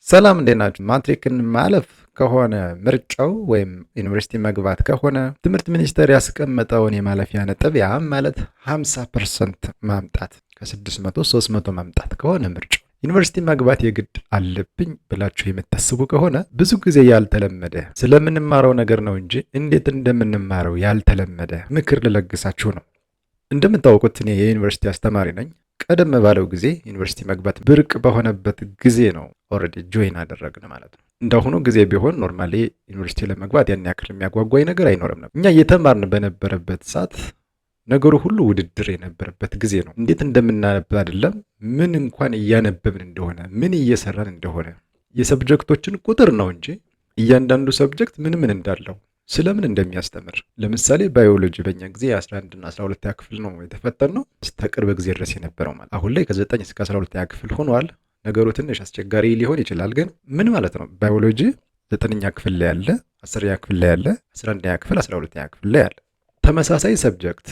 ሰላም እንዴት ናችሁ? ማትሪክን ማለፍ ከሆነ ምርጫው ወይም ዩኒቨርሲቲ መግባት ከሆነ ትምህርት ሚኒስቴር ያስቀመጠውን የማለፊያ ነጥብ ያ ማለት 50% ማምጣት ከ600 300 ማምጣት ከሆነ ምርጫው ዩኒቨርሲቲ መግባት የግድ አለብኝ ብላችሁ የምታስቡ ከሆነ ብዙ ጊዜ ያልተለመደ ስለምንማረው ነገር ነው እንጂ እንዴት እንደምንማረው ያልተለመደ ምክር ልለግሳችሁ ነው። እንደምታውቁት እኔ የዩኒቨርሲቲ አስተማሪ ነኝ። ቀደም ባለው ጊዜ ዩኒቨርሲቲ መግባት ብርቅ በሆነበት ጊዜ ነው ኦልሬዲ ጆይን አደረግን ማለት ነው። እንዳሁኑ ጊዜ ቢሆን ኖርማሊ ዩኒቨርሲቲ ለመግባት ያን ያክል የሚያጓጓኝ ነገር አይኖርም ነበር። እኛ እየተማርን በነበረበት ሰዓት ነገሩ ሁሉ ውድድር የነበረበት ጊዜ ነው። እንዴት እንደምናነብ አይደለም ምን እንኳን እያነበብን እንደሆነ ምን እየሰራን እንደሆነ የሰብጀክቶችን ቁጥር ነው እንጂ እያንዳንዱ ሰብጀክት ምን እንዳለው ስለምን እንደሚያስተምር ለምሳሌ ባዮሎጂ በእኛ ጊዜ 11 እና 12ኛ ክፍል ነው የተፈተነው እስከ ቅርብ ጊዜ ድረስ የነበረው ማለት አሁን ላይ ከ9 እስከ 12ኛ ክፍል ሆኗል። ነገሩ ትንሽ አስቸጋሪ ሊሆን ይችላል። ግን ምን ማለት ነው? ባዮሎጂ 9ኛ ክፍል ላይ ያለ፣ 10ኛ ክፍል ላይ ያለ፣ 11ኛ ክፍል 12ኛ ክፍል ላይ ያለ ተመሳሳይ ሰብጀክት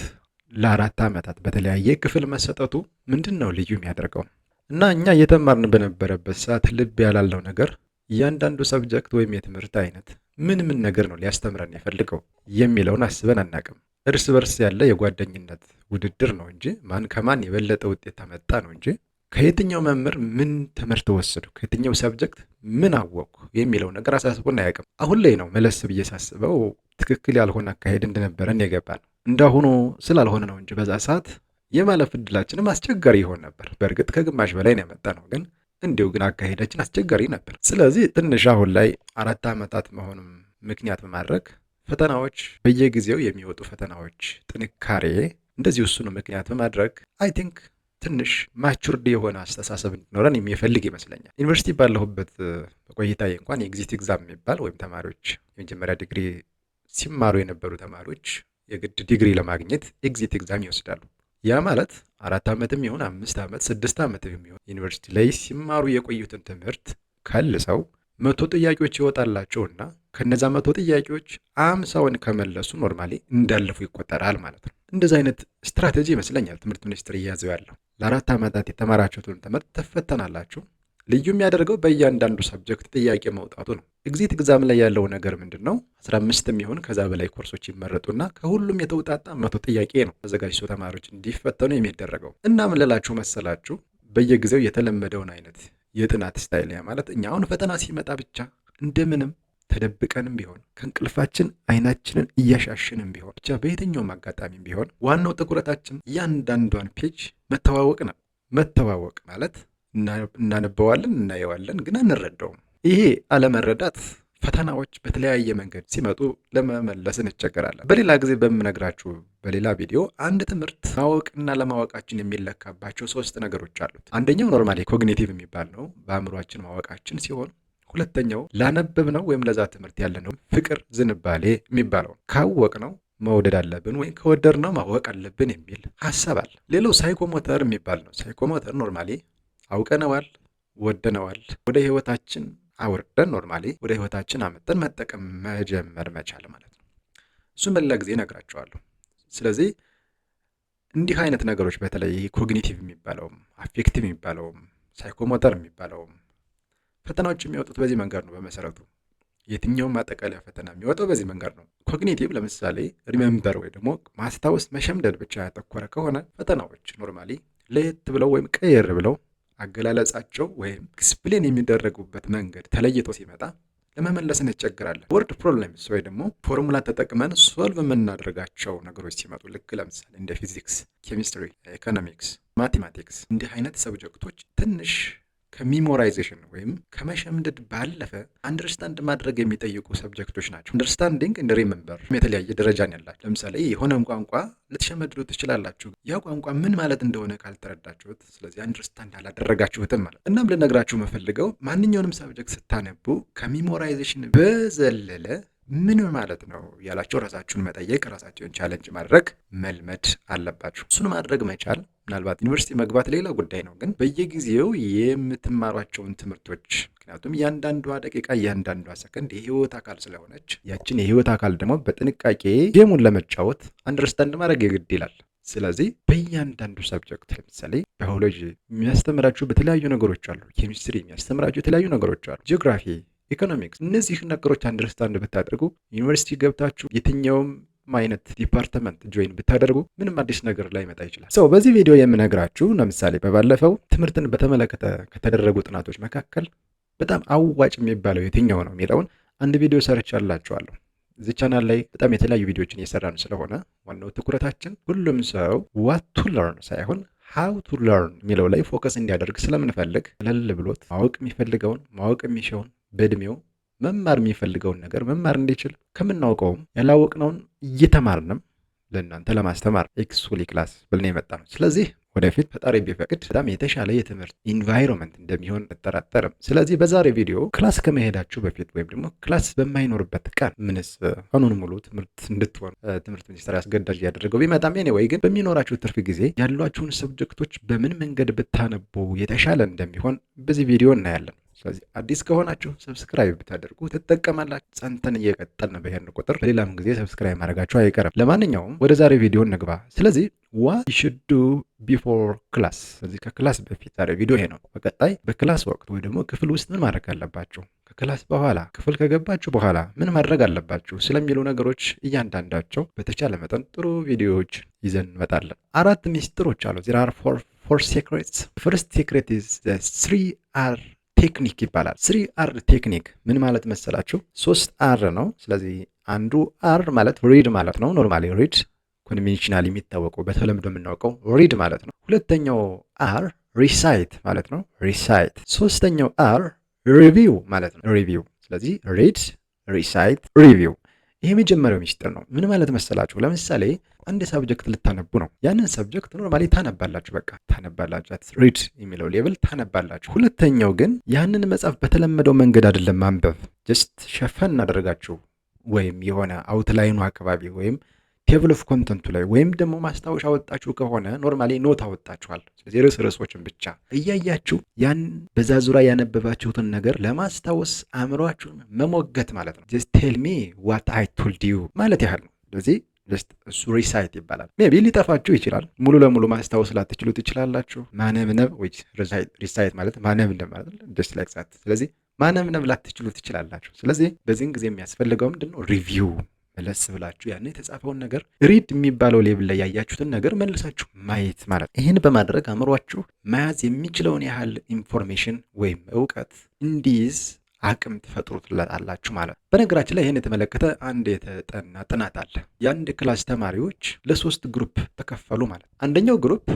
ለአራት ዓመታት በተለያየ ክፍል መሰጠቱ ምንድን ነው ልዩ የሚያደርገው? እና እኛ እየተማርን በነበረበት ሰዓት ልብ ያላለው ነገር እያንዳንዱ ሰብጀክት ወይም የትምህርት አይነት ምን ነገር ነው ሊያስተምረን የፈልገው የሚለውን አስበን አናቅም። እርስ በርስ ያለ የጓደኝነት ውድድር ነው እንጂ ማን ከማን የበለጠ ውጤት አመጣ ነው እንጂ ከየትኛው መምህር ምን ትምህርት ወሰዱ፣ ከየትኛው ሰብጀክት ምን አወቁ የሚለው ነገር አሳስቦን አያውቅም። አሁን ላይ ነው መለስ ብዬ ሳስበው ትክክል ያልሆነ አካሄድ እንደነበረን የገባ ነው። እንዳሁኑ ስላልሆነ ነው እንጂ በዛ ሰዓት የማለፍ እድላችንም አስቸጋሪ ይሆን ነበር። በእርግጥ ከግማሽ በላይ ነው ያመጣ ነው ግን እንዲሁ ግን አካሄዳችን አስቸጋሪ ነበር። ስለዚህ ትንሽ አሁን ላይ 4 ዓመታት መሆኑን ምክንያት በማድረግ ፈተናዎች በየጊዜው የሚወጡ ፈተናዎች ጥንካሬ እንደዚህ እሱን ምክንያት በማድረግ አይ ቲንክ ትንሽ ማቹርድ የሆነ አስተሳሰብ እንዲኖረን የሚፈልግ ይመስለኛል። ዩኒቨርሲቲ ባለሁበት በቆይታዬ እንኳን የኤግዚት ኤግዛም የሚባል ወይም ተማሪዎች የመጀመሪያ ዲግሪ ሲማሩ የነበሩ ተማሪዎች የግድ ዲግሪ ለማግኘት ኤግዚት ኤግዛም ይወስዳሉ። ያ ማለት 4 ዓመትም ይሁን 5 ዓመት 6 ዓመትም ይሁን ዩኒቨርሲቲ ላይ ሲማሩ የቆዩትን ትምህርት ከልሰው 100 ጥያቄዎች ይወጣላቸውና ከነዛ 100 ጥያቄዎች 50ውን ከመለሱ ኖርማሊ እንዳለፉ ይቆጠራል ማለት ነው። እንደዚህ አይነት ስትራቴጂ ይመስለኛል ትምህርት ሚኒስቴር እያዘው ያለው። ለ4 ዓመታት የተማራችሁትን ትምህርት ትፈተናላችሁ። ልዩ የሚያደርገው በእያንዳንዱ ሰብጀክት ጥያቄ መውጣቱ ነው። ኤግዚት ኤግዛም ላይ ያለው ነገር ምንድን ነው? 15 የሚሆን ከዛ በላይ ኮርሶች ይመረጡና ከሁሉም የተውጣጣ 100 ጥያቄ ነው ተዘጋጅቶ ተማሪዎች እንዲፈተኑ የሚደረገው። እና ምን ልላችሁ መሰላችሁ? በየጊዜው የተለመደውን አይነት የጥናት ስታይል ማለት እኛ አሁን ፈተና ሲመጣ ብቻ እንደምንም ተደብቀንም ቢሆን ከእንቅልፋችን አይናችንን እያሻሽንም ቢሆን ብቻ በየትኛውም አጋጣሚም ቢሆን ዋናው ትኩረታችን እያንዳንዷን ፔጅ መተዋወቅ ነው። መተዋወቅ ማለት እናነበዋለን፣ እናየዋለን፣ ግን አንረዳውም። ይሄ አለመረዳት ፈተናዎች በተለያየ መንገድ ሲመጡ ለመመለስ እንቸገራለን። በሌላ ጊዜ በምነግራችሁ በሌላ ቪዲዮ አንድ ትምህርት ማወቅና ለማወቃችን የሚለካባቸው 3 ነገሮች አሉት። አንደኛው ኖርማሊ ኮግኒቲቭ የሚባል ነው፣ በአእምሯችን ማወቃችን ሲሆን ሁለተኛው ላነበብነው ወይም ለዛ ትምህርት ያለነው ፍቅር ዝንባሌ የሚባለው ካወቅ ነው መውደድ አለብን ወይም ከወደድነው ማወቅ አለብን የሚል ሀሳብ አለ። ሌላው ሳይኮሞተር የሚባል ነው። ሳይኮሞተር ኖርማሊ አውቀነዋል፣ ወደነዋል፣ ወደ ህይወታችን አውርደን ኖርማሊ ወደ ህይወታችን አመጠን መጠቀም መጀመር መቻል ማለት ነው። እሱን በሌላ ጊዜ እነግራቸዋለሁ። ስለዚህ እንዲህ አይነት ነገሮች በተለይ ኮግኒቲቭ የሚባለውም አፌክቲቭ የሚባለውም ሳይኮሞተር የሚባለውም ፈተናዎች የሚወጡት በዚህ መንገድ ነው። በመሰረቱ የትኛውም ማጠቃለያ ፈተና የሚወጣው በዚህ መንገድ ነው። ኮግኒቲቭ ለምሳሌ ሪሜምበር ወይ ደግሞ ማስታወስ መሸምደድ ብቻ ያተኮረ ከሆነ ፈተናዎች ኖርማሊ ለየት ብለው ወይም ቀየር ብለው አገላለጻቸው ወይም ኤክስፕሌን የሚደረጉበት መንገድ ተለይቶ ሲመጣ ለመመለስ እንቸገራለን። ወርድ ፕሮብለምስ ወይ ደግሞ ፎርሙላ ተጠቅመን ሶልቭ የምናደርጋቸው ነገሮች ሲመጡ ልክ ለምሳሌ እንደ ፊዚክስ፣ ኬሚስትሪ፣ ኢኮኖሚክስ፣ ማቴማቲክስ እንዲህ አይነት ሰብጀክቶች ትንሽ ከሚሞራይዜሽን ወይም ከመሸምደድ ባለፈ አንደርስታንድ ማድረግ የሚጠይቁ ሰብጀክቶች ናቸው። አንደርስታንዲንግ እንደ ሪሜምበር የተለያየ ደረጃን ያላቸው። ለምሳሌ የሆነን ቋንቋ ልትሸመድዱ ትችላላችሁ። ያ ቋንቋ ምን ማለት እንደሆነ ካልተረዳችሁት፣ ስለዚህ አንደርስታንድ አላደረጋችሁትም ማለት። እናም ልነግራችሁ የምፈልገው ማንኛውንም ሰብጀክት ስታነቡ ከሚሞራይዜሽን በዘለለ ምን ማለት ነው ያላችሁ ራሳችሁን መጠየቅ፣ ራሳችሁን ቻሌንጅ ማድረግ መልመድ አለባችሁ። እሱን ማድረግ መቻል ምናልባት ዩኒቨርሲቲ መግባት ሌላ ጉዳይ ነው፣ ግን በየጊዜው የምትማሯቸውን ትምህርቶች ምክንያቱም እያንዳንዷ ደቂቃ እያንዳንዷ ሰከንድ የህይወት አካል ስለሆነች ያችን የህይወት አካል ደግሞ በጥንቃቄ ጌሙን ለመጫወት አንደርስታንድ ማድረግ የግድ ይላል። ስለዚህ በእያንዳንዱ ሰብጀክት ለምሳሌ ባዮሎጂ የሚያስተምራችሁ በተለያዩ ነገሮች አሉ። ኬሚስትሪ የሚያስተምራችሁ የተለያዩ ነገሮች አሉ። ጂኦግራፊ፣ ኢኮኖሚክስ፣ እነዚህ ነገሮች አንደርስታንድ ብታደርጉ ዩኒቨርሲቲ ገብታችሁ የትኛውም አይነት ዲፓርትመንት ጆይን ብታደርጉ ምንም አዲስ ነገር ላይ መጣ ይችላል። ሰው በዚህ ቪዲዮ የምነግራችሁ ለምሳሌ በባለፈው ትምህርትን በተመለከተ ከተደረጉ ጥናቶች መካከል በጣም አዋጭ የሚባለው የትኛው ነው የሚለውን አንድ ቪዲዮ ሰርቻላችኋለሁ። እዚህ ቻናል ላይ በጣም የተለያዩ ቪዲዮዎችን እየሰራን ስለሆነ ዋናው ትኩረታችን ሁሉም ሰው ዋት ቱ ለርን ሳይሆን ሃው ቱ ለርን የሚለው ላይ ፎከስ እንዲያደርግ ስለምንፈልግ ቀለል ብሎት ማወቅ የሚፈልገውን ማወቅ የሚሻውን በእድሜው መማር የሚፈልገውን ነገር መማር እንዲችል ከምናውቀውም ያላወቅነውን እየተማርንም ለእናንተ ለማስተማር ኤክስፉሊ ክላስ ብለን የመጣ ነው። ስለዚህ ወደፊት ፈጣሪ ቢፈቅድ በጣም የተሻለ የትምህርት ኢንቫይሮንመንት እንደሚሆን አልጠራጠርም። ስለዚህ በዛሬ ቪዲዮ ክላስ ከመሄዳችሁ በፊት ወይም ደግሞ ክላስ በማይኖርበት ቀን ምንስ ቀኑን ሙሉ ትምህርት እንድትሆኑ ትምህርት ሚኒስቴር ያስገዳጅ ያደረገው ቢመጣም ኤኒዌይ ግን በሚኖራችሁ ትርፍ ጊዜ ያሏችሁን ሰብጀክቶች በምን መንገድ ብታነቡ የተሻለ እንደሚሆን በዚህ ቪዲዮ እናያለን። ስለዚህ አዲስ ከሆናችሁ ሰብስክራይብ ብታደርጉ ትጠቀማላችሁ። ጸንተን እየቀጠልን በሄድን ቁጥር በሌላም ጊዜ ሰብስክራይብ ማድረጋችሁ አይቀርም። ለማንኛውም ወደ ዛሬ ቪዲዮ እንግባ። ስለዚህ what you should do before class። ስለዚህ ከክላስ በፊት ዛሬ ቪዲዮ ይሄ ነው። በቀጣይ በክላስ ወቅት ወይ ደግሞ ክፍል ውስጥ ምን ማድረግ አለባችሁ፣ ከክላስ በኋላ ክፍል ከገባችሁ በኋላ ምን ማድረግ አለባችሁ ስለሚሉ ነገሮች እያንዳንዳቸው በተቻለ መጠን ጥሩ ቪዲዮዎች ይዘን እንመጣለን። 4 ሚስጥሮች አሉ። there are four secrets. first secret is the 3R ቴክኒክ ይባላል። 3R ቴክኒክ ምን ማለት መሰላችሁ? 3R ነው። ስለዚህ አንዱ አር ማለት ሪድ ማለት ነው። ኖርማሊ ሪድ ኮንቬንሽናል የሚታወቀው በተለምዶ የምናውቀው ሪድ ማለት ነው። ሁለተኛው አር ሪሳይት ማለት ነው። ሪሳይት። ሶስተኛው አር ሪቪው ማለት ነው። ሪቪው። ስለዚህ ሪድ፣ ሪሳይት፣ ሪቪው። ይሄ የመጀመሪያው ሚስጥር ነው። ምን ማለት መሰላችሁ? ለምሳሌ አንድ ሰብጀክት ልታነቡ ነው። ያንን ሰብጀክት ኖርማሊ ታነባላችሁ። በቃ ታነባላችሁ። ሪድ የሚለው ሌቭል ታነባላችሁ። ሁለተኛው ግን ያንን መጽሐፍ በተለመደው መንገድ አይደለም ማንበብ። ጀስት ሸፈን አደረጋችሁ ወይም የሆነ አውትላይኑ አካባቢ ወይም ቴብል ኦፍ ኮንተንቱ ላይ ወይም ደግሞ ማስታወሻ አወጣችሁ ከሆነ ኖርማሊ ኖት አወጣችኋል። ስለዚህ ርዕሶችን ብቻ እያያችሁ ያን በዛ ዙሪያ ያነበባችሁትን ነገር ለማስታወስ አእምሯችሁን መሞገት ማለት ነው። ጀስት ቴል ሚ ዋት አይ ቶልድ ዩ ማለት ያህል ነው። ስለዚህ እሱ ሪሳይት ይባላል። ሜቢ ሊጠፋችሁ ይችላል። ሙሉ ለሙሉ ማስታወስ ላትችሉ ትችላላችሁ። ማነብነብ ወይ ሪሳይት ማለት ማነብነብ ማለት ነው። ጀስት ላይክ ዛት። ስለዚህ ማነብነብ ላትችሉ ትችላላችሁ። ስለዚህ በዚህን ጊዜ የሚያስፈልገው ምንድነው? ሪቪው። መለስ ብላችሁ ያን የተጻፈውን ነገር ሪድ የሚባለው ሌብል ላይ ያያችሁትን ነገር መልሳችሁ ማየት ማለት ነው። ይህን በማድረግ አእምሯችሁ መያዝ የሚችለውን ያህል ኢንፎርሜሽን ወይም እውቀት እንዲይዝ አቅም ትፈጥሩላታላችሁ ማለት ነው። በነገራችን ላይ ይህን የተመለከተ አንድ የተጠና ጥናት አለ። የአንድ ክላስ ተማሪዎች ለ3 ግሩፕ ተከፈሉ ማለት ነው። አንደኛው ግሩፕ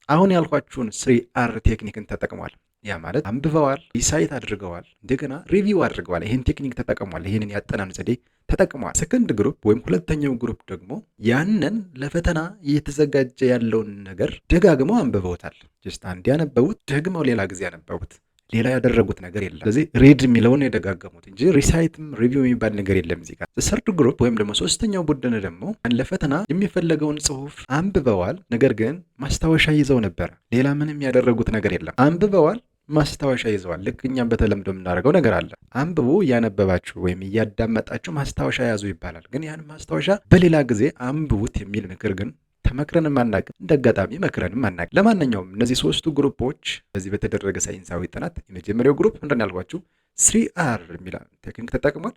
አሁን ያልኳችሁን 3R ቴክኒክን ተጠቅሟል። ያ ማለት አንብበዋል፣ ሪሳይት አድርገዋል፣ እንደገና ሪቪው አድርገዋል። ይህን ቴክኒክ ተጠቅሟል። ይህንን ያጠናን ዘዴ ተጠቅሟል። ሰከንድ ግሩፕ ወይም ሁለተኛው ግሩፕ ደግሞ ያንን ለፈተና እየተዘጋጀ ያለውን ነገር ደጋግመው አንብበውታል። ጀስት አንድ ያነበቡት ደግመው ሌላ ጊዜ ያነበቡት፣ ሌላ ያደረጉት ነገር የለም። ስለዚህ ሪድ የሚለውን የደጋገሙት እንጂ ሪሳይትም ሪቪው የሚባል ነገር የለም እዚህ ጋር። ሰርድ ግሩፕ ወይም ደግሞ ሶስተኛው ቡድን ደግሞ ለፈተና የሚፈለገውን ጽሑፍ አንብበዋል፣ ነገር ግን ማስታወሻ ይዘው ነበር። ሌላ ምንም ያደረጉት ነገር የለም። አንብበዋል፣ ማስታወሻ ይዘዋል። ልክ እኛም በተለምዶ የምናደርገው ነገር አለ። አንብቡ እያነበባችሁ ወይም እያዳመጣችሁ ማስታወሻ ያዙ ይባላል። ግን ያን ማስታወሻ በሌላ ጊዜ አንብቡት የሚል ምክር ግን ተመክረንም አናውቅም። እንደ አጋጣሚ መክረንም አናውቅም። ለማንኛውም እነዚህ 3ቱ ግሩፖች በዚህ በተደረገ ሳይንሳዊ ጥናት የመጀመሪያው ግሩፕ ምንድን ያልኳችሁ 3R የሚል ቴክኒክ ተጠቅሟል።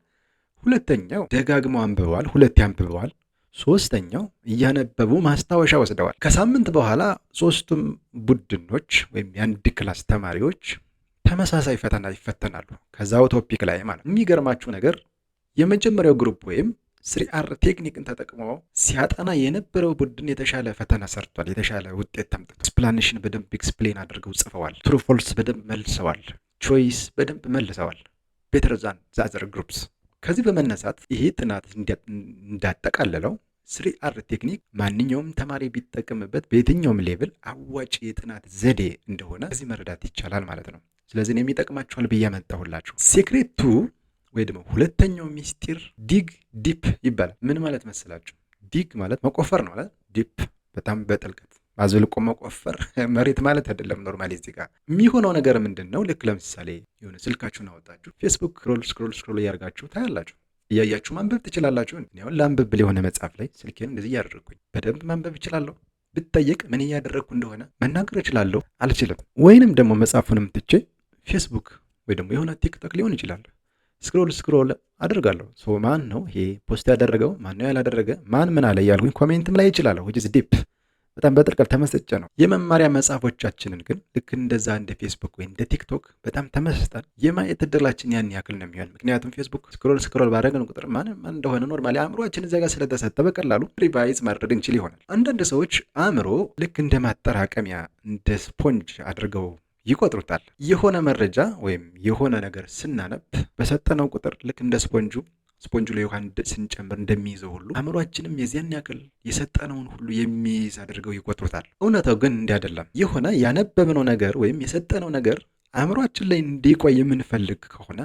ሁለተኛው ደጋግመው አንብበዋል፣ 2 አንብበዋል። ሶስተኛው እያነበቡ ማስታወሻ ወስደዋል። ከሳምንት በኋላ 3ቱም ቡድኖች ወይም የአንድ ክላስ ተማሪዎች ተመሳሳይ ፈተና ይፈተናሉ ከዛው ቶፒክ ላይ ማለት ነው። የሚገርማችሁ ነገር የመጀመሪያው ግሩፕ ወይም 3R ቴክኒክን ተጠቅሞ ሲያጠና የነበረው ቡድን የተሻለ ፈተና ሰርቷል። የተሻለ ውጤት ተምጥቷል። ኤክስፕላኔሽን በደንብ ኤክስፕሌን አድርገው ጽፈዋል። ትሩ ፎልስ በደንብ መልሰዋል። ቾይስ በደንብ መልሰዋል። ቤተር ዛን ዛዘር ግሩፕስ። ከዚህ በመነሳት ይሄ ጥናት እንዳጠቃለለው 3R ቴክኒክ ማንኛውም ተማሪ ቢጠቀምበት በየትኛውም ሌቭል አዋጭ የጥናት ዘዴ እንደሆነ ከዚህ መረዳት ይቻላል ማለት ነው። ስለዚህ ነው የሚጠቅማችኋል ብዬ አመጣሁላችሁ። ሴክሬት 2 ወይ ደግሞ ሁለተኛው ሚስጢር ዲግ ዲፕ ይባላል። ምን ማለት መሰላችሁ? ዲግ ማለት መቆፈር ነው ማለት ዲፕ በጣም በጥልቀት አዝልቆ መቆፈር መሬት ማለት አይደለም። ኖርማሊ እዚህ ጋር የሚሆነው ነገር ምንድነው? ልክ ለምሳሌ የሆነ ስልካችሁን አወጣችሁ ፌስቡክ ስክሮል እያደርጋችሁ ታያላችሁ። እያያችሁ ማንበብ ትችላላችሁ። እኔ አሁን ላንብብ የሆነ መጽሐፍ ላይ ስልኬን እንደዚህ እያደረግኩኝ በደንብ ማንበብ እችላለሁ። ብጠየቅ ምን እያደረግኩ እንደሆነ መናገር እችላለሁ? አልችልም። ወይንም ደግሞ መጽሐፉንም ትቼ ፌስቡክ ወይ ደግሞ የሆነ ቲክቶክ ሊሆን ይችላል ስክሮል አደርጋለሁ። ማን ነው ይሄ ፖስት ያደረገው? ማን ነው ያላደረገ? ማን ምን አለ እያልኩኝ ኮሜንትም ላይ ይችላለሁ። which is deep በጣም በጥልቀት ተመስጬ ነው። የመማሪያ መጽሐፎቻችንን ግን ልክ እንደዛ እንደ ፌስቡክ ወይ እንደ ቲክቶክ በጣም ተመስጠን የማየት እድላችን ያን ያክል ነው የሚሆን። ምክንያቱም ፌስቡክ ስክሮል ባደረግን ቁጥር ማን እንደሆነ ኖርማሊ አእምሮአችን እዚያ ጋር ስለተሰጠ በቀላሉ ሪቫይዝ ማድረግ እንችል ይሆናል። አንዳንድ ሰዎች አእምሮ ልክ እንደ ማጠራቀሚያ እንደ ስፖንጅ አድርገው ይቆጥሩታል። የሆነ መረጃ ወይም የሆነ ነገር ስናነብ በሰጠነው ቁጥር ልክ እንደ ስፖንጁ ላይ ውሃ ስንጨምር እንደሚይዘው ሁሉ አእምሯችንም የዚያን ያክል የሰጠነውን ሁሉ የሚይዝ አድርገው ይቆጥሩታል። እውነታው ግን እንዲህ አይደለም። የሆነ ያነበብነው ነገር ወይም የሰጠነው ነገር አእምሯችን ላይ እንዲቆይ የምንፈልግ ከሆነ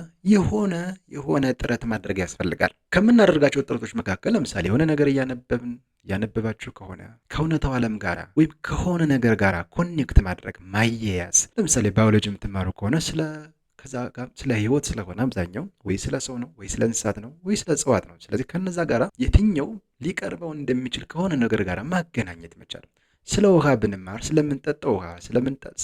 የሆነ ጥረት ማድረግ ያስፈልጋል። ከምናደርጋቸው ጥረቶች መካከል ለምሳሌ የሆነ ነገር እያነበባችሁ ከሆነ ከእውነታው ዓለም ጋር ወይም ከሆነ ነገር ጋር ኮኔክት ማድረግ ማያያዝ። ለምሳሌ ባዮሎጂ የምትማሩ ከሆነ ስለ ህይወት ስለሆነ አብዛኛው ወይ ስለ ሰው ነው ወይ ስለ እንስሳት ነው ወይ ስለ እጽዋት ነው። ስለዚህ ከነዛ ጋር የትኛው ሊቀርበው እንደሚችል ከሆነ ነገር ጋር ማገናኘት መቻል። ስለ ውሃ ብንማር ስለምንጠጣው ውሃ፣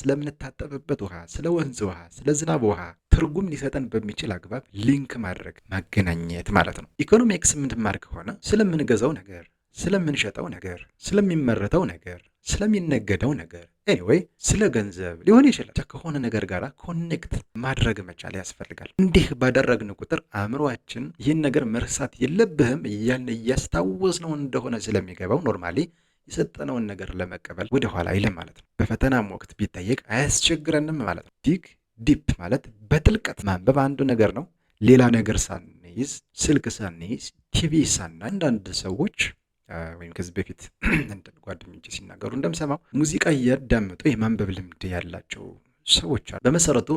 ስለምንታጠብበት ውሃ፣ ስለ ወንዝ ውሃ፣ ስለ ዝናብ ውሃ ትርጉም ሊሰጠን በሚችል አግባብ ሊንክ ማድረግ ማገናኘት ማለት ነው። ኢኮኖሚክስ የምንማር ከሆነ ስለምንገዛው ነገር፣ ስለምንሸጠው ነገር፣ ስለሚመረተው ነገር፣ ስለሚነገደው ነገር ኤኒዌይ ስለ ገንዘብ ሊሆን ይችላል ከሆነ ነገር ጋር ኮኔክት ማድረግ መቻል ያስፈልጋል። እንዲህ ባደረግን ቁጥር አእምሯችን ይህን ነገር መርሳት የለብህም እያልን እያስታወስነው እንደሆነ ስለሚገባው ኖርማሊ የሰጠነውን ነገር ለመቀበል ወደ ኋላ አይልም ማለት ነው። በፈተናም ወቅት ቢጠየቅ አያስቸግረንም ማለት ነው። ዲፕ ማለት በጥልቀት ማንበብ አንዱ ነገር ነው። ሌላ ነገር ሳንይዝ፣ ስልክ ሳንይዝ፣ ቲቪ ሳናይ አንዳንድ ሰዎች ወይም ከዚህ በፊት ጓደኞቼ ሲናገሩ እንደምሰማው ሙዚቃ እያዳመጡ የማንበብ ልምድ ያላቸው ሰዎች አሉ። በመሰረቱ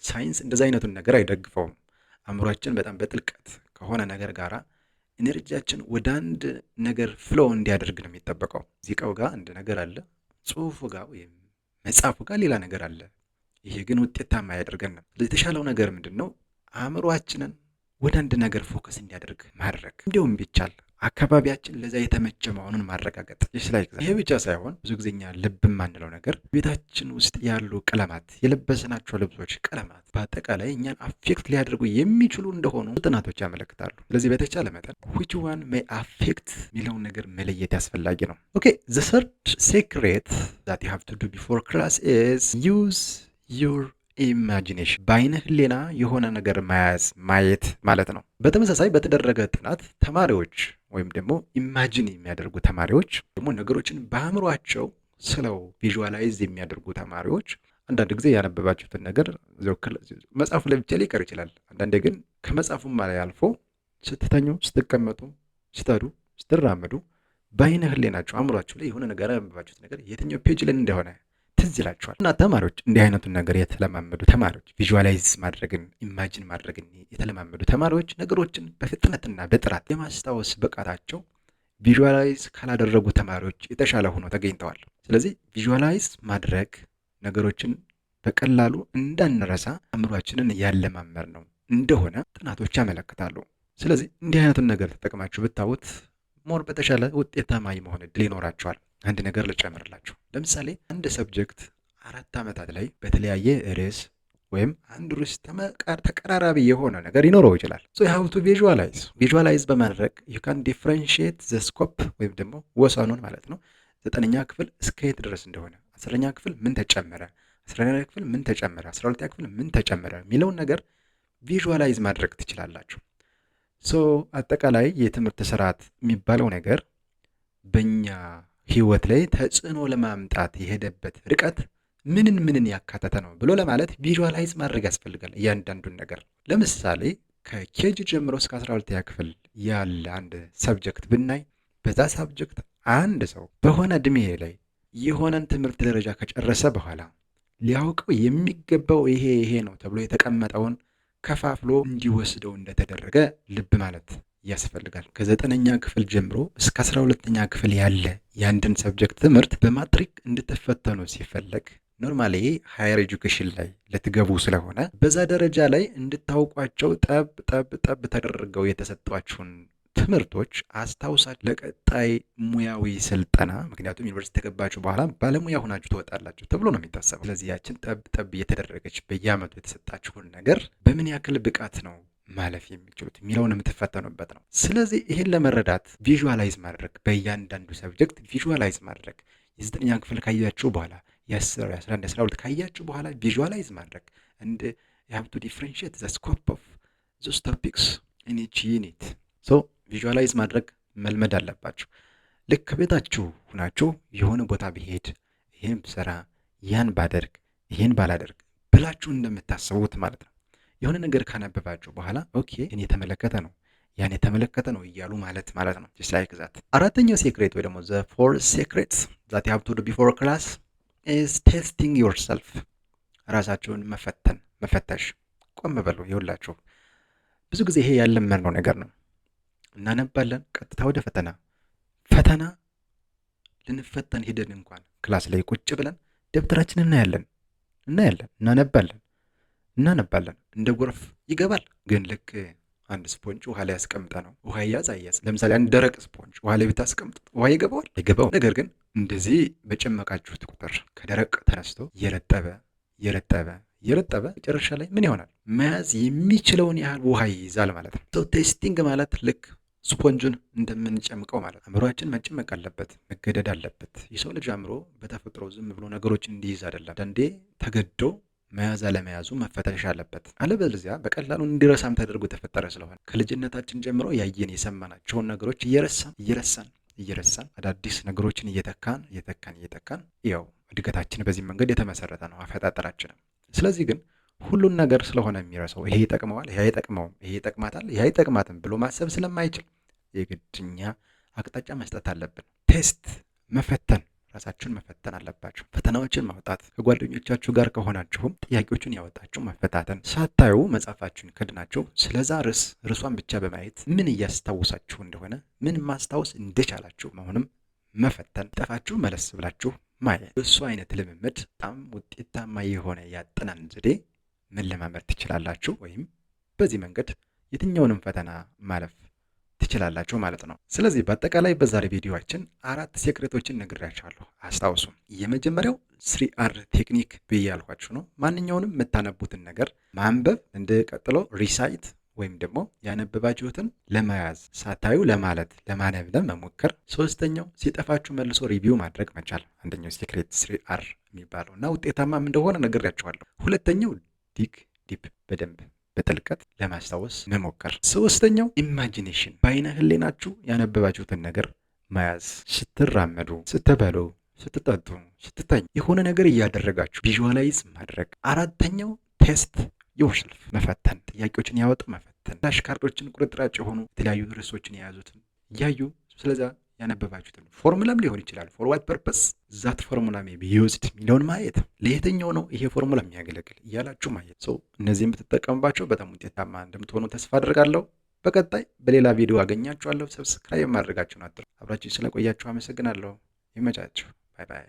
ሳይንስ እንደዚ አይነቱን ነገር አይደግፈውም። አእምሯችን በጣም በጥልቀት ከሆነ ነገር ጋራ ኢነርጂያችን ወደ አንድ ነገር ፍሎ እንዲያደርግ ነው የሚጠበቀው። ሙዚቃው ጋር አንድ ነገር አለ፣ ጽሁፉ ጋር ወይም መጽሐፉ ጋር ሌላ ነገር አለ። ይሄ ግን ውጤታማ ያደርገናል። የተሻለው ነገር ምንድን ነው? አእምሯችንን ወደ አንድ ነገር ፎከስ እንዲያደርግ ማድረግ፣ እንዲሁም ቢቻል አካባቢያችን ለዛ የተመቸ መሆኑን ማረጋገጥ ይችላል። ይሄ ብቻ ሳይሆን ብዙ ጊዜኛ ልብ የማንለው ነገር ቤታችን ውስጥ ያሉ ቀለማት፣ የለበስናቸው ልብሶች ቀለማት በአጠቃላይ እኛን አፌክት ሊያደርጉ የሚችሉ እንደሆኑ ጥናቶች ያመለክታሉ። ስለዚህ በተቻለ መጠን which one may affect የሚለውን ነገር መለየት ያስፈላጊ ነው። ኦኬ the third secret that you have to do before class is use your ኢማጂኔሽን። በአይነ ህሊና የሆነ ነገር ማየት ማለት ነው። በተመሳሳይ በተደረገ ጥናት ተማሪዎች ወይም ደግሞ ኢማጂን የሚያደርጉ ተማሪዎች ደግሞ ነገሮችን በአእምሯቸው ስለው ቪዥዋላይዝ የሚያደርጉ ተማሪዎች አንዳንድ ጊዜ ያነበባችሁትን ነገር መጽሐፉ ላይ ብቻ ሊቀር ይችላል። አንዳንዴ ግን ከመጽሐፉም ላይ አልፎ ስትተኙ፣ ስትቀመጡ፣ ስትሄዱ፣ ስትራመዱ በአይነ ህሊናቸው አእምሯቸው ላይ የሆነ ነገር ያነበባችሁት ነገር የትኛው ፔጅ ላይ እንደሆነ ትዝ ይላቸዋል። እና ተማሪዎች እንዲህ አይነቱን ነገር የተለማመዱ ተማሪዎች ቪዥዋላይዝ ማድረግን ኢማጂን ማድረግን የተለማመዱ ተማሪዎች ነገሮችን በፍጥነትና በጥራት የማስታወስ ብቃታቸው ቪዥዋላይዝ ካላደረጉ ተማሪዎች የተሻለ ሆኖ ተገኝተዋል። ስለዚህ ቪዥዋላይዝ ማድረግ ነገሮችን በቀላሉ እንዳንረሳ አእምሯችንን ያለማመር ነው እንደሆነ ጥናቶች ያመለክታሉ። ስለዚህ እንዲህ አይነቱን ነገር ተጠቅማችሁ ብታዩት ሞር በተሻለ ውጤታማ የመሆን እድል ይኖራቸዋል። አንድ ነገር ልጨምርላችሁ። ለምሳሌ አንድ ሰብጀክት 4 ዓመታት ላይ በተለያየ ርዕስ ወይም አንድ ርዕስ ተቀራራቢ የሆነ ነገር ይኖረው ይችላል። so you have to visualize በማድረግ you can differentiate the scope ወይም ደግሞ ወሰኑን ማለት ነው። 9ኛ ክፍል እስከ የት ድረስ እንደሆነ፣ 10ኛ ክፍል ምን ተጨመረ፣ 11ኛ ክፍል ምን ተጨመረ፣ 12ኛ ክፍል ምን ተጨመረ የሚለውን ነገር ቪዥዋላይዝ ማድረግ ትችላላችሁ። አጠቃላይ የትምህርት ስርዓት የሚባለው ነገር በእኛ ህይወት ላይ ተጽዕኖ ለማምጣት የሄደበት ርቀት ምንን ያካተተ ነው ብሎ ለማለት ቪዥዋላይዝ ማድረግ ያስፈልጋል እያንዳንዱን ነገር። ለምሳሌ ከኬጂ ጀምሮ እስከ 12ኛ ክፍል ያለ አንድ ሰብጀክት ብናይ በዛ ሰብጀክት አንድ ሰው በሆነ እድሜ ላይ የሆነን ትምህርት ደረጃ ከጨረሰ በኋላ ሊያውቀው የሚገባው ይሄ ነው ተብሎ የተቀመጠውን ከፋፍሎ እንዲወስደው እንደተደረገ ልብ ማለት ያስፈልጋል። ከ9ኛ ክፍል ጀምሮ እስከ 12ኛ ክፍል ያለ የአንድን ሰብጀክት ትምህርት በማትሪክ እንድትፈተኑ ሲፈለግ ኖርማሊ ሃየር ኤጁኬሽን ላይ ልትገቡ ስለሆነ በዛ ደረጃ ላይ እንድታውቋቸው ጠብ ተደርገው የተሰጧችሁን ትምህርቶች አስታውሳችሁ ለቀጣይ ሙያዊ ስልጠና፣ ምክንያቱም ዩኒቨርሲቲ ከገባችሁ በኋላ ባለሙያ ሆናችሁ ትወጣላችሁ ተብሎ ነው የሚታሰበው። ስለዚህ ያችን ጠብ ጠብ እየተደረገች በየዓመቱ የተሰጣችሁን ነገር በምን ያክል ብቃት ነው ማለፍ የሚችሉት የሚለውን የምትፈተኑበት ነው። ስለዚህ ይህን ለመረዳት ቪዥዋላይዝ ማድረግ፣ በእያንዳንዱ ሰብጀክት ቪዥዋላይዝ ማድረግ፣ የ9ኛ ክፍል ካያችሁ በኋላ የ10፣ የ11፣ የ12 ካያችሁ በኋላ ቪዥዋላይዝ ማድረግ እንደ you have to differentiate the scope of those topics in each unit. so ቪዥዋላይዝ ማድረግ መልመድ አለባችሁ። ልክ ቤታችሁ ሁናችሁ የሆነ ቦታ ብሄድ ይሄን ብሰራ ያን ባደርግ ይሄን ባላደርግ ብላችሁ እንደምታስቡት ማለት ነው። የሆነ ነገር ካነበባችሁ በኋላ ኦኬ እኔ የተመለከተ ነው ያን የተመለከተ ነው እያሉ ማለት ነው። just like that። አራተኛው ሴክሬት ወይ ደግሞ the four secrets that you have to do before class is testing yourself። ራሳችሁን መፈተሽ። ቆም በሉ። ይኸውላችሁ ብዙ ጊዜ ይሄ ያለመድነው ነገር ነው። እናነባለን፣ ቀጥታ ወደ ፈተና ልንፈተን ሄደን እንኳን ክላስ ላይ ቁጭ ብለን ደብተራችንን እናያለን፣ እናነባለን፣ እንደ ጎርፍ ይገባል። ግን ልክ አንድ ስፖንጅ ውሃ ላይ ያስቀምጠ ነው ውሃ አያዝ። ለምሳሌ አንድ ደረቅ ስፖንጅ ውሃ ላይ ብታስቀምጥ ውሃ አይገባው። ነገር ግን እንደዚህ በጨመቃችሁት ቁጥር ከደረቅ ተነስቶ እየረጠበ መጨረሻ ላይ ምን ይሆናል? መያዝ የሚችለውን ያህል ውሃ ይይዛል ማለት ነው። ቴስቲንግ ማለት ልክ ስፖንጁን እንደምንጨምቀው ማለት አእምሮአችን መጨመቅ አለበት፣ መገደድ አለበት። የሰው ልጅ አእምሮ በተፈጥሮ ዝም ብሎ ነገሮችን እንዲይዝ አይደለም። አንዳንዴ ተገዶ መያዝ አለመያዙ መፈተሽ አለበት። አለበለዚያ በቀላሉ እንዲረሳም ተደርጎ የተፈጠረ ስለሆነ ከልጅነታችን ጀምሮ ያየን የሰማናቸውን ነገሮች እየረሳን አዳዲስ ነገሮችን እየተካን ያው እድገታችን በዚህ መንገድ የተመሰረተ ነው አፈጣጠራችንም። ስለዚህ ግን ሁሉን ነገር ስለሆነ የሚረሳው ይሄ ይጠቅመዋል፣ ይሄ አይጠቅመውም፣ ይሄ ይጠቅማታል፣ ይሄ አይጠቅማትም ብሎ ማሰብ ስለማይችል የግድኛ አቅጣጫ መስጠት አለብን። ቴስት ራሳችሁን መፈተን አለባችሁ። ፈተናዎችን ማውጣት፣ ከጓደኞቻችሁ ጋር ከሆናችሁም ጥያቄዎችን ያወጣችሁ መፈታተን፣ ሳታዩ መጽሐፋችሁን ከድናችሁ ስለዛ ርዕሷን ብቻ በማየት ምን እያስታውሳችሁ እንደሆነ ምን ማስታወስ እንደቻላችሁ መሆንም መፈተን፣ ጠፋችሁ መለስ ብላችሁ ማየት። እሱ አይነት ልምምድ በጣም ውጤታማ የሆነ ያጠናን ዘዴ መለማመድ ትችላላችሁ። ወይም በዚህ መንገድ የትኛውንም ፈተና ማለፍ ትችላላችሁ ማለት ነው። ስለዚህ በአጠቃላይ በዛሬ ቪዲዮአችን 4 ሴክሬቶችን ነግሬያችኋለሁ። አስታውሱ። የመጀመሪያው 3R ቴክኒክ ብዬ ያልኳችሁ ነው። ማንኛውንም የምታነቡትን ነገር ማንበብ፣ ቀጥሎ ሪሳይት ወይም ደግሞ ያነበባችሁትን ለመያዝ ሳታዩ ለማነብነብ መሞከር። ሶስተኛው ሲጠፋችሁ መልሶ ሪቪው ማድረግ መቻል። አንደኛው ሴክሬት 3R የሚባለው እና ውጤታማም እንደሆነ ነግሬያችኋለሁ። ሁለተኛው ዲፕ በደንብ በጥልቀት ለማስታወስ መሞከር። ሶስተኛው ኢማጂኔሽን፣ በአይነ ህሊናችሁ ያነበባችሁትን ነገር መያዝ። ስትራመዱ፣ ስትበሉ፣ ስትጠጡ፣ ስትተኙ የሆነ ነገር እያደረጋችሁ ቪዥዋላይዝ ማድረግ። አራተኛው ቴስት ዮርሰልፍ፣ መፈተን፣ ጥያቄዎችን ያወጡ መፈተን። ዳሽ ካርዶችን ቁርጥራጭ የሆኑ የተለያዩ ርዕሶችን የያዙትን እያዩ ስለዛ ያነበባችሁትን ፎርሙላም ሊሆን ይችላል። ፎር ዋት ፐርፐስ ዛት ፎርሙላ ሜቢ ዩዝድ የሚለውን ማየት፣ ለየትኛው ነው ይሄ ፎርሙላ የሚያገለግል እያላችሁ ማየት። እነዚህም ብትጠቀሙባቸው በጣም ውጤታማ እንደምትሆኑ ተስፋ አድርጋለሁ። በቀጣይ በሌላ ቪዲዮ አገኛችኋለሁ። ሰብስክራይብ ማድረጋችሁን አትርሱ። አብራችሁ ስለቆያችሁ አመሰግናለሁ። ይመቻችሁ። ባይ ባይ።